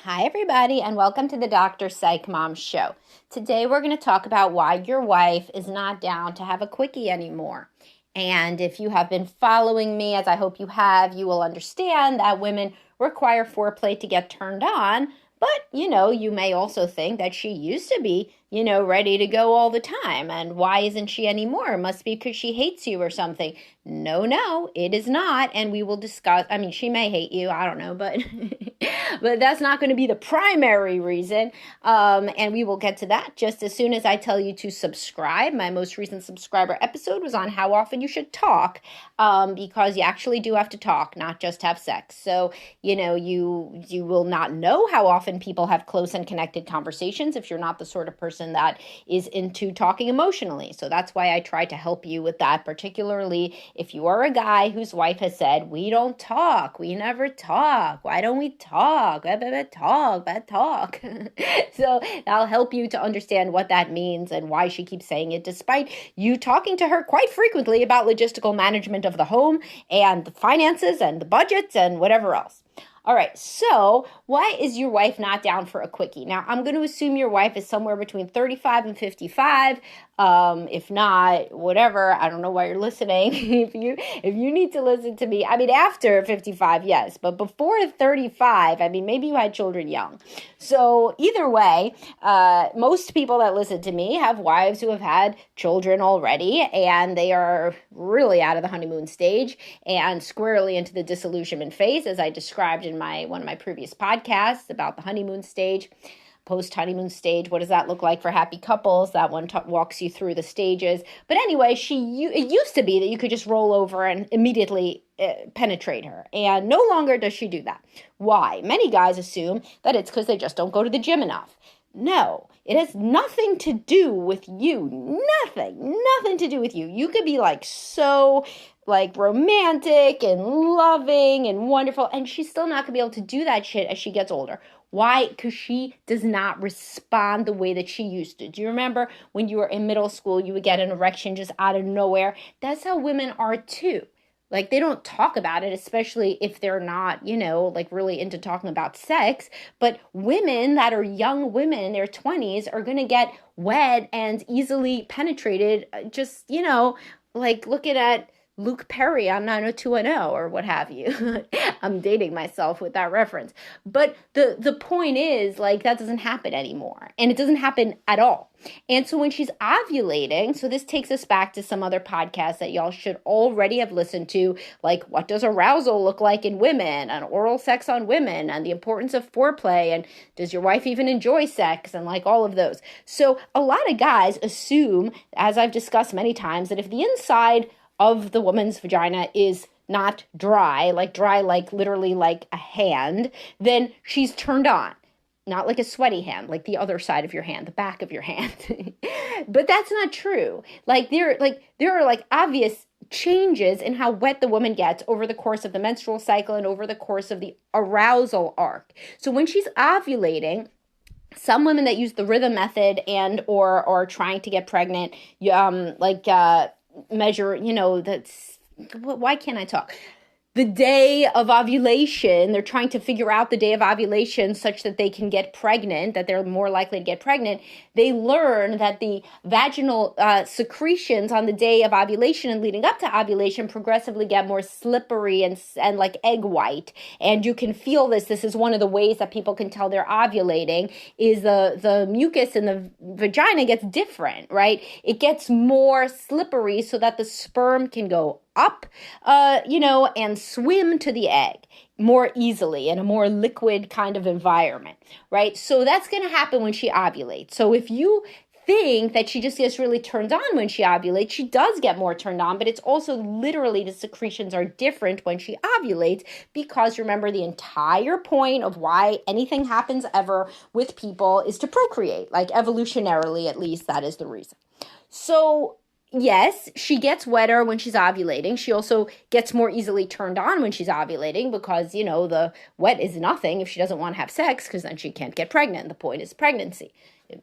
Hi, everybody, and welcome to the Dr. Psych Mom Show. Today, we're going to talk about why your wife is not down to have a quickie anymore. And if you have been following me, as I hope you have, you will understand that women require foreplay to get turned on. But, you may also think that she used to be, ready to go all the time. And why isn't she anymore? It must be because she hates you or something. No, it is not. And we will discuss, she may hate you, I don't know, but but that's not going to be the primary reason. And we will get to that just as soon as I tell you to subscribe. My most recent subscriber episode was on how often you should talk, because you actually do have to talk, not just have sex. So, you will not know how often people have close and connected conversations if you're not the sort of person that is into talking emotionally. So that's why I try to help you with that, particularly if you are a guy whose wife has said, we don't talk, we never talk, why don't we talk, talk. So that'll help you to understand what that means and why she keeps saying it, despite you talking to her quite frequently about logistical management of the home and the finances and the budgets and whatever else. All right, so why is your wife not down for a quickie? Now, I'm going to assume your wife is somewhere between 35 and 55. If not, whatever, I don't know why you're listening. If you need to listen to me, after 55, yes, but before 35, maybe you had children young. So either way, most people that listen to me have wives who have had children already, and they are really out of the honeymoon stage and squarely into the disillusionment phase, as I described in one of my previous podcasts about the honeymoon stage. Post-honeymoon stage, what does that look like for happy couples? That one walks you through the stages. But anyway, it used to be that you could just roll over and immediately penetrate her. And no longer does she do that. Why? Many guys assume that it's because they just don't go to the gym enough. No, it has nothing to do with you. Nothing to do with you. You could be so romantic and loving and wonderful, and she's still not going to be able to do that shit as she gets older. Why? Because she does not respond the way that she used to. Do you remember when you were in middle school, you would get an erection just out of nowhere? That's how women are too. They don't talk about it, especially if they're not, really into talking about sex. But women that are young women in their 20s are going to get wet and easily penetrated. Just, looking at Luke Perry on 90210 or what have you. I'm dating myself with that reference. But the point is, that doesn't happen anymore. And it doesn't happen at all. And so when she's ovulating, so this takes us back to some other podcasts that y'all should already have listened to, what does arousal look like in women, and oral sex on women, and the importance of foreplay, and does your wife even enjoy sex, and all of those. So a lot of guys assume, as I've discussed many times, that if the inside of the woman's vagina is not dry, literally like a hand, then she's turned on. Not like a sweaty hand, like the other side of your hand, the back of your hand. But that's not true. There are obvious changes in how wet the woman gets over the course of the menstrual cycle and over the course of the arousal arc. So when she's ovulating, some women that use the rhythm method and or trying to get pregnant, measure, that's, why can't I talk? The day of ovulation, they're trying to figure out the day of ovulation such that they can get pregnant, that they're more likely to get pregnant. They learn that the vaginal secretions on the day of ovulation and leading up to ovulation progressively get more slippery and egg white. And you can feel this. This is one of the ways that people can tell they're ovulating, is the mucus in the vagina gets different, right? It gets more slippery so that the sperm can go up, and swim to the egg more easily in a more liquid kind of environment, right? So that's going to happen when she ovulates. So if you think that she just gets really turned on when she ovulates, she does get more turned on, but it's also literally the secretions are different when she ovulates, because remember, the entire point of why anything happens ever with people is to procreate, evolutionarily, at least that is the reason. So yes, she gets wetter when she's ovulating. She also gets more easily turned on when she's ovulating because, the wet is nothing if she doesn't want to have sex, because then she can't get pregnant. The point is pregnancy,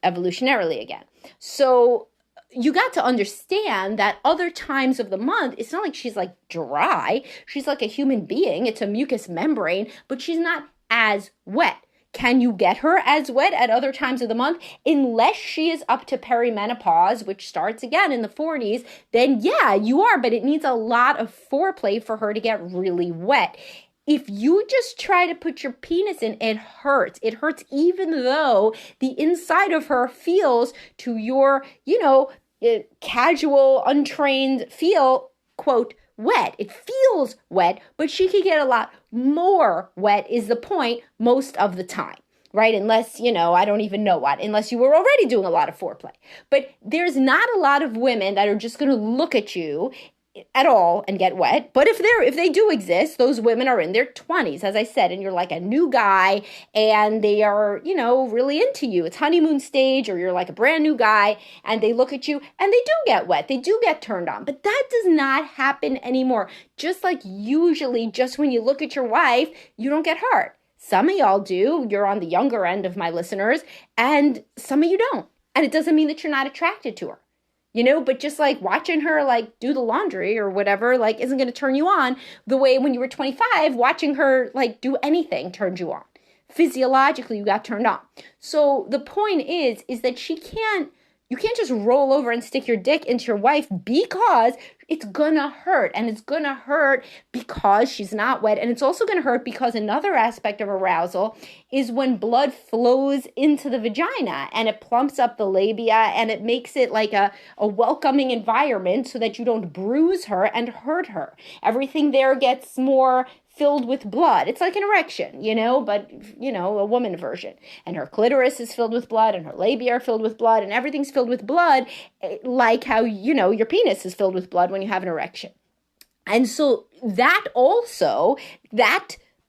evolutionarily again. So you got to understand that other times of the month, it's not like she's dry. She's like a human being. It's a mucous membrane, but she's not as wet. Can you get her as wet at other times of the month? Unless she is up to perimenopause, which starts again in the 40s, then yeah, you are, but it needs a lot of foreplay for her to get really wet. If you just try to put your penis in, it hurts. It hurts even though the inside of her feels, to your, casual, untrained feel, quote, wet. It feels wet, but she could get a lot more wet is the point most of the time, right? Unless, I don't even know what, unless you were already doing a lot of foreplay. But there's not a lot of women that are just going to look at you at all and get wet. But if they do exist, those women are in their 20s, as I said, and you're like a new guy and they are, really into you. It's honeymoon stage, or you're like a brand new guy and they look at you and they do get wet. They do get turned on. But that does not happen anymore. Just like usually, just when you look at your wife, you don't get hurt. Some of y'all do. You're on the younger end of my listeners, and some of you don't. And it doesn't mean that you're not attracted to her. But just like watching her like do the laundry or whatever, like isn't going to turn you on the way when you were 25, watching her like do anything turned you on. Physiologically, you got turned on. So the point is that you can't just roll over and stick your dick into your wife, because it's gonna hurt. And it's gonna hurt because she's not wet. And it's also gonna hurt because another aspect of arousal is when blood flows into the vagina and it plumps up the labia and it makes it like a welcoming environment so that you don't bruise her and hurt her. Everything there gets more filled with blood. It's like an erection, but, a woman version. And her clitoris is filled with blood and her labia are filled with blood and everything's filled with blood, like how, your penis is filled with blood when you have an erection. And so that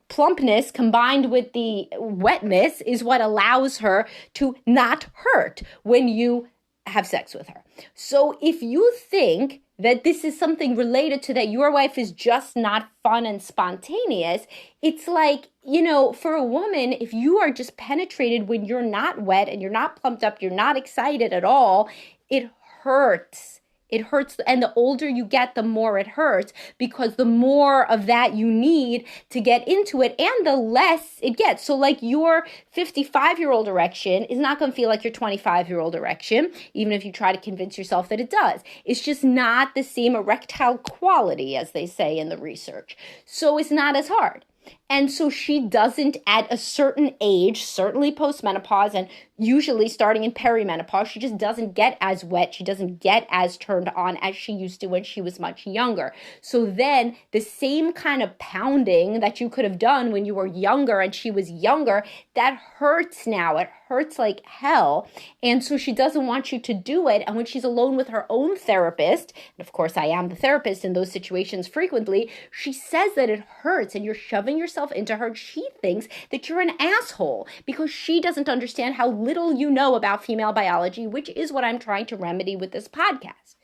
plumpness combined with the wetness is what allows her to not hurt when you have sex with her. So if you think that this is something related to that your wife is just not fun and spontaneous, it's like, for a woman, if you are just penetrated when you're not wet and you're not plumped up, you're not excited at all, it hurts. It hurts, and the older you get, the more it hurts, because the more of that you need to get into it, and the less it gets. So like your 55-year-old erection is not going to feel like your 25-year-old erection, even if you try to convince yourself that it does. It's just not the same erectile quality, as they say in the research. So it's not as hard. And so she doesn't, at a certain age, certainly postmenopause and usually starting in perimenopause, she just doesn't get as wet. She doesn't get as turned on as she used to when she was much younger. So then the same kind of pounding that you could have done when you were younger and she was younger, that hurts now. It hurts like hell. And so she doesn't want you to do it. And when she's alone with her own therapist, and of course I am the therapist in those situations frequently, she says that it hurts and you're shoving yourself into her. She thinks that you're an asshole because she doesn't understand how little you know about female biology, which is what I'm trying to remedy with this podcast.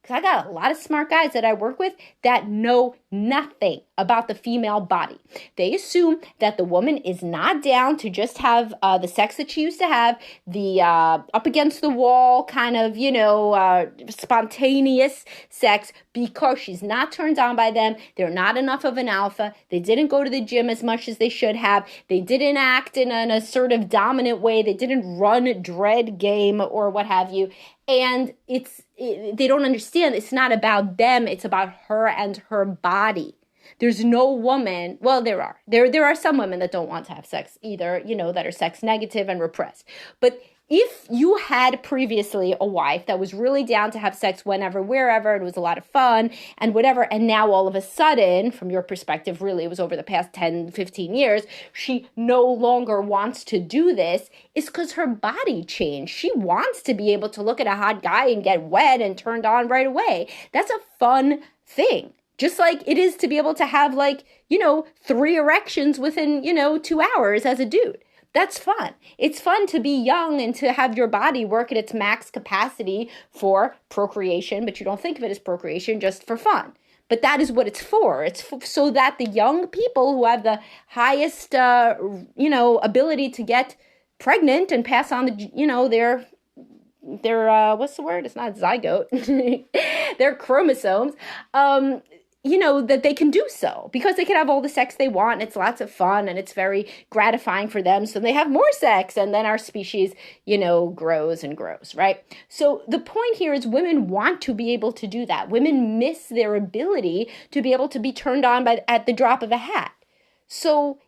Because I got a lot of smart guys that I work with that know nothing about the female body. They assume that the woman is not down to just have the sex that she used to have, the up against the wall kind of, spontaneous sex, because she's not turned on by them. They're not enough of an alpha. They didn't go to the gym as much as they should have. They didn't act in an assertive, dominant way. They didn't run dread game or what have you. And they don't understand. It's not about them. It's about her and her body. There's no woman, well, there are. There are some women that don't want to have sex either, that are sex negative and repressed. But if you had previously a wife that was really down to have sex whenever, wherever, it was a lot of fun and whatever, and now all of a sudden, from your perspective, really, it was over the past 10, 15 years, she no longer wants to do this, it's because her body changed. She wants to be able to look at a hot guy and get wet and turned on right away. That's a fun thing. Just like it is to be able to have 3 erections within, 2 hours as a dude. That's fun. It's fun to be young and to have your body work at its max capacity for procreation, but you don't think of it as procreation, just for fun. But that is what it's for. It's so that the young people who have the highest, ability to get pregnant and pass on their what's the word? It's not zygote. Their chromosomes. that they can do so because they can have all the sex they want and it's lots of fun and it's very gratifying for them. So they have more sex and then our species, grows and grows, right? So the point here is women want to be able to do that. Women miss their ability to be able to be turned on at the drop of a hat. So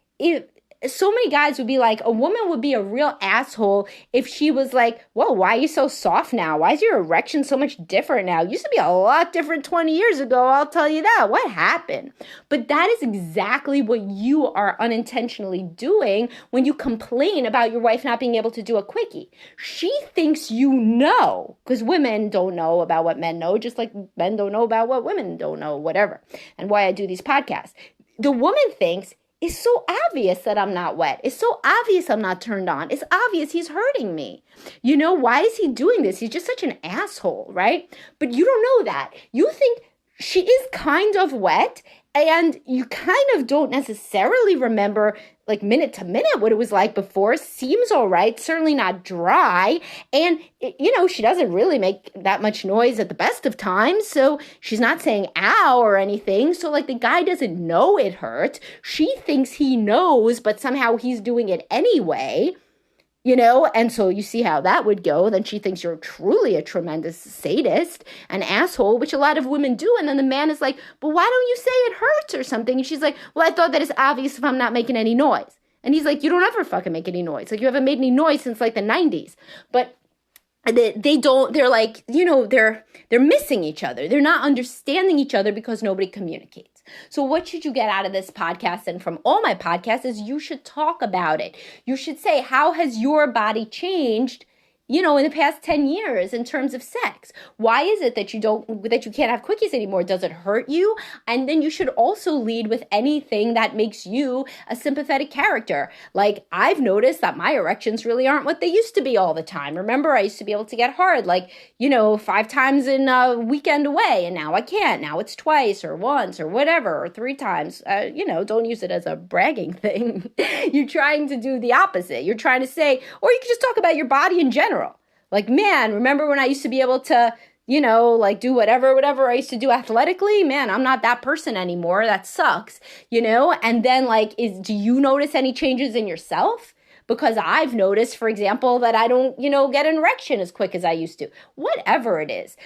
many guys would be like, a woman would be a real asshole if she was like, whoa, why are you so soft now? Why is your erection so much different now? It used to be a lot different 20 years ago, I'll tell you that. What happened? But that is exactly what you are unintentionally doing when you complain about your wife not being able to do a quickie. She thinks because women don't know about what men know, just like men don't know about what women don't know, whatever, and why I do these podcasts. The woman thinks, it's so obvious that I'm not wet. It's so obvious I'm not turned on. It's obvious he's hurting me. Why is he doing this? He's just such an asshole, right? But you don't know that. You think she is kind of wet, and you kind of don't necessarily remember like minute to minute what it was like before. Seems all right, certainly not dry. And, she doesn't really make that much noise at the best of times. So she's not saying ow or anything. So like the guy doesn't know it hurts. She thinks he knows, but somehow he's doing it anyway. And so you see how that would go. Then she thinks you're truly a tremendous sadist, an asshole, which a lot of women do. And then the man is like, but why don't you say it hurts or something? And she's like, well, I thought that it's obvious if I'm not making any noise. And he's like, you don't ever fucking make any noise. Like you haven't made any noise since like the 90s. But they don't, they're like, they're missing each other. They're not understanding each other because nobody communicates. So what should you get out of this podcast and from all my podcasts is you should talk about it. You should say, how has your body changed in the past 10 years in terms of sex? Why is it that you can't have quickies anymore? Does it hurt you? And then you should also lead with anything that makes you a sympathetic character. Like I've noticed that my erections really aren't what they used to be all the time. Remember, I used to be able to get hard 5 times in a weekend away, and now I can't. Now it's twice or once or whatever, or 3 times. Don't use it as a bragging thing. You're trying to do the opposite. You're trying to say, or you can just talk about your body in general. Like, man, remember when I used to be able to, do whatever I used to do athletically? Man, I'm not that person anymore. That sucks, And then do you notice any changes in yourself? Because I've noticed, for example, that I don't, get an erection as quick as I used to. Whatever it is.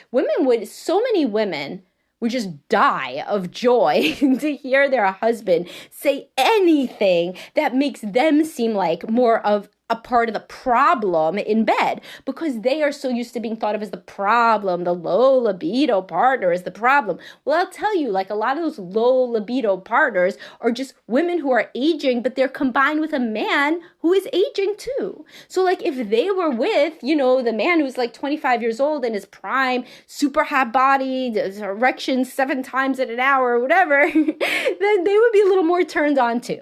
So many women would just die of joy to hear their husband say anything that makes them seem like more of a part of the problem in bed, because they are so used to being thought of as the problem. The low libido partner is the problem. Well, I'll tell you, a lot of those low libido partners are just women who are aging, but they're combined with a man who is aging too. So if they were with, the man who's 25 years old in his prime, super hot body, erections 7 times in an hour or whatever, then they would be a little more turned on too,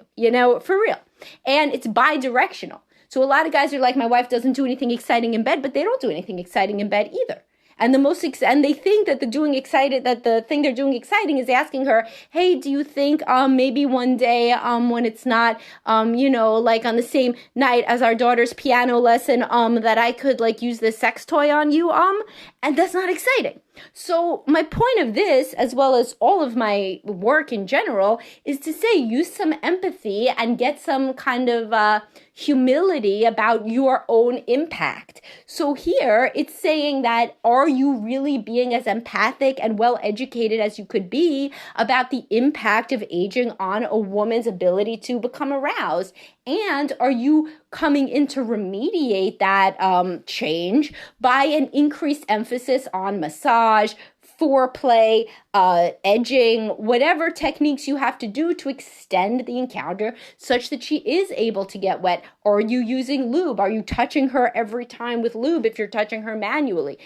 for real. And it's bi-directional. So a lot of guys are like, my wife doesn't do anything exciting in bed, but they don't do anything exciting in bed either. And they think that the thing they're doing exciting is asking her, hey, do you think maybe one day when it's not on the same night as our daughter's piano lesson that I could use this sex toy on you and that's not exciting. So my point of this, as well as all of my work in general, is to say use some empathy and get some kind of humility about your own impact. So here it's saying that, are you really being as empathic and well educated as you could be about the impact of aging on a woman's ability to become aroused? And are you coming in to remediate that change by an increased emphasis on massage, foreplay, edging, whatever techniques you have to do to extend the encounter such that she is able to get wet? Are you using lube? Are you touching her every time with lube if you're touching her manually?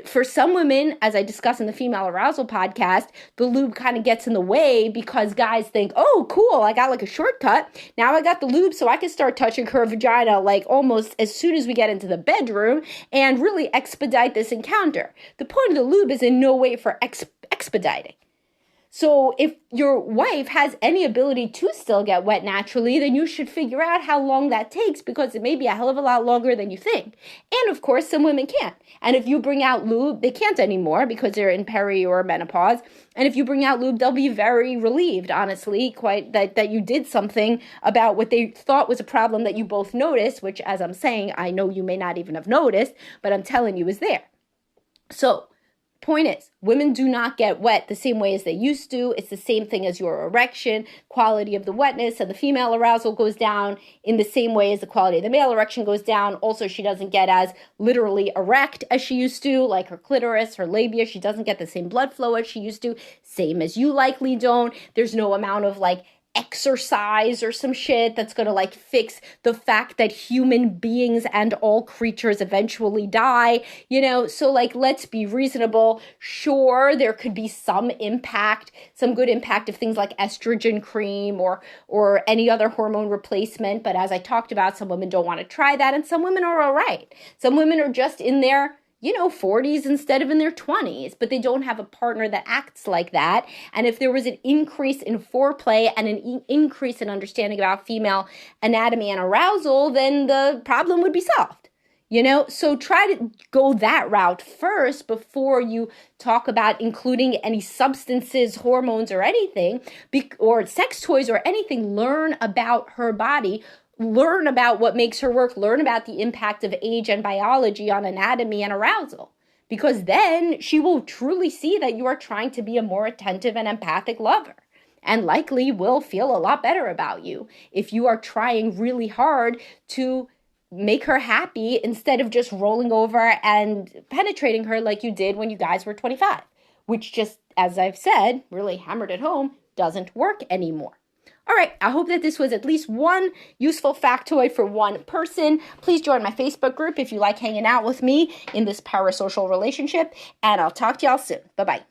For some women, as I discuss in the Female Arousal podcast, the lube kind of gets in the way because guys think, oh, cool, I got a shortcut. Now I got the lube so I can start touching her vagina almost as soon as we get into the bedroom and really expedite this encounter. The point of the lube is in no way for expediting. So if your wife has any ability to still get wet naturally, then you should figure out how long that takes, because it may be a hell of a lot longer than you think. And of course, some women can't. And if you bring out lube, they can't anymore because they're in peri or menopause. And if you bring out lube, they'll be very relieved, honestly, quite that you did something about what they thought was a problem that you both noticed, which, as I'm saying, I know you may not even have noticed, but I'm telling you is there. So, point is, women do not get wet the same way as they used to. It's the same thing as your erection, quality of the wetness, and the female arousal goes down in the same way as the quality of the male erection goes down. Also, she doesn't get as literally erect as she used to, like her clitoris, her labia. She doesn't get the same blood flow as she used to, same as you likely don't. There's no amount of exercise or some shit that's going to fix the fact that human beings and all creatures eventually die, so let's be reasonable. Sure, there could be some impact, some good impact of things like estrogen cream or any other hormone replacement, but as I talked about, some women don't want to try that, and some women are all right. Some women are just in their 40s instead of in their 20s, but they don't have a partner that acts like that. And if there was an increase in foreplay and an increase in understanding about female anatomy and arousal, then the problem would be solved. So try to go that route first before you talk about including any substances, hormones, or anything, or sex toys or anything. Learn about her body. Learn about what makes her work. Learn about the impact of age and biology on anatomy and arousal, because then she will truly see that you are trying to be a more attentive and empathic lover, and likely will feel a lot better about you if you are trying really hard to make her happy instead of just rolling over and penetrating her like you did when you guys were 25, which just, as I've said, really hammered it home, doesn't work anymore. All right, I hope that this was at least one useful factoid for one person. Please join my Facebook group if you like hanging out with me in this parasocial relationship, and I'll talk to y'all soon. Bye-bye.